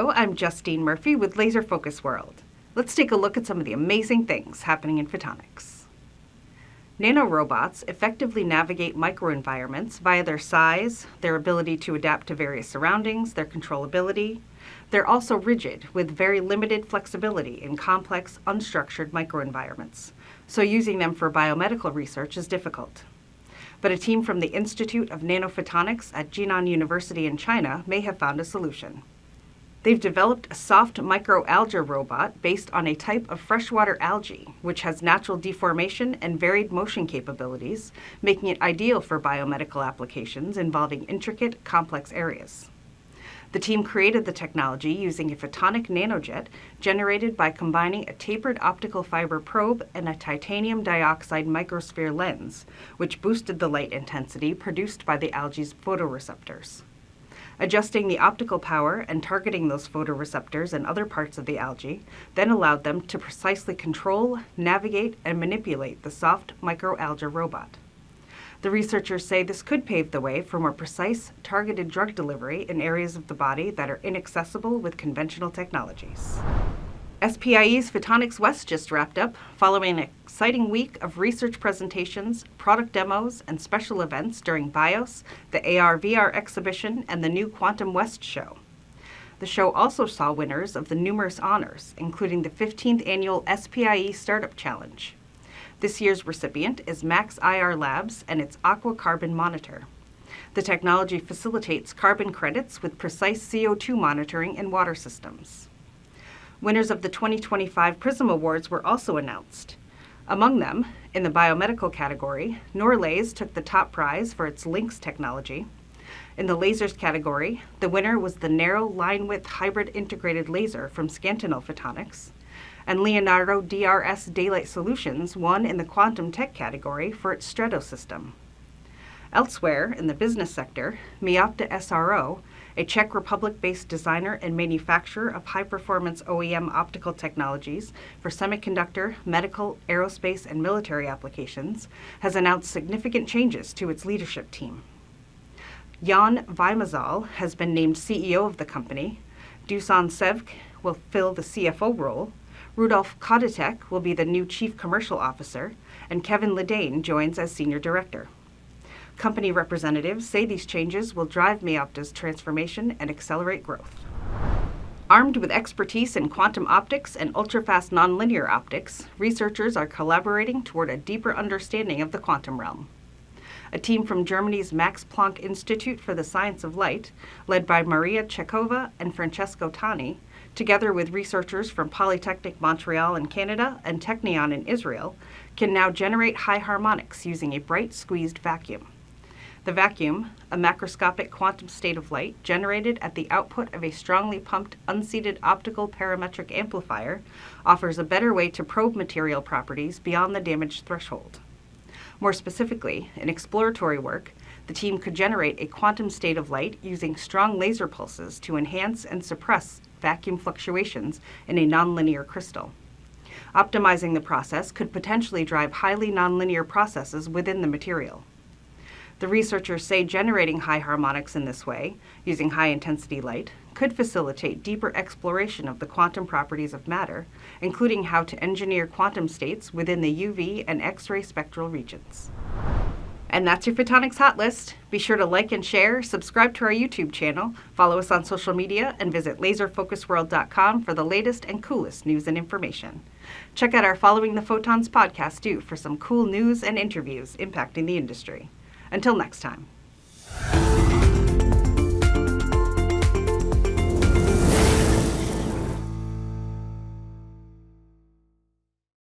Hello, I'm Justine Murphy with Laser Focus World. Let's take a look at some of the amazing things happening in photonics. Nanorobots effectively navigate microenvironments via their size, their ability to adapt to various surroundings, their controllability. They're also rigid, with very limited flexibility in complex, unstructured microenvironments, so using them for biomedical research is difficult. But a team from the Institute of Nanophotonics at Jinan University in China may have found a solution. They've developed a soft microalgae robot based on a type of freshwater algae, which has natural deformation and varied motion capabilities, making it ideal for biomedical applications involving intricate, complex areas. The team created the technology using a photonic nanojet generated by combining a tapered optical fiber probe and a titanium dioxide microsphere lens, which boosted the light intensity produced by the algae's photoreceptors. Adjusting the optical power and targeting those photoreceptors and other parts of the algae then allowed them to precisely control, navigate, and manipulate the soft microalgae robot. The researchers say this could pave the way for more precise, targeted drug delivery in areas of the body that are inaccessible with conventional technologies. SPIE's Photonics West just wrapped up, following an exciting week of research presentations, product demos, and special events during BIOS, the AR/VR exhibition, and the new Quantum West show. The show also saw winners of the numerous honors, including the 15th annual SPIE Startup Challenge. This year's recipient is Max IR Labs and its Aqua Carbon Monitor. The technology facilitates carbon credits with precise CO2 monitoring in water systems. Winners of the 2025 PRISM Awards were also announced. Among them, in the biomedical category, Norlays took the top prize for its LYNX technology. In the lasers category, the winner was the narrow line-width hybrid integrated laser from Scantinel Photonics, and Leonardo DRS Daylight Solutions won in the quantum tech category for its Strato system. Elsewhere, in the business sector, Meopta S.R.O, a Czech Republic-based designer and manufacturer of high-performance OEM optical technologies for semiconductor, medical, aerospace, and military applications, has announced significant changes to its leadership team. Jan Vymazal has been named CEO of the company, Dusan Sevk will fill the CFO role, Rudolf Kodatek will be the new Chief Commercial Officer, and Kevin Ledane joins as Senior Director. Company representatives say these changes will drive Meopta's transformation and accelerate growth. Armed with expertise in quantum optics and ultrafast nonlinear optics, researchers are collaborating toward a deeper understanding of the quantum realm. A team from Germany's Max Planck Institute for the Science of Light, led by Maria Chekova and Francesco Tani, together with researchers from Polytechnic Montreal in Canada and Technion in Israel, can now generate high harmonics using a bright squeezed vacuum. The vacuum, a macroscopic quantum state of light generated at the output of a strongly pumped unseated optical parametric amplifier, offers a better way to probe material properties beyond the damage threshold. More specifically, in exploratory work, the team could generate a quantum state of light using strong laser pulses to enhance and suppress vacuum fluctuations in a nonlinear crystal. Optimizing the process could potentially drive highly nonlinear processes within the material. The researchers say generating high harmonics in this way, using high-intensity light, could facilitate deeper exploration of the quantum properties of matter, including how to engineer quantum states within the UV and X-ray spectral regions. And that's your Photonics Hot List. Be sure to like and share, subscribe to our YouTube channel, follow us on social media, and visit laserfocusworld.com for the latest and coolest news and information. Check out our Following the Photons podcast too for some cool news and interviews impacting the industry. Until next time.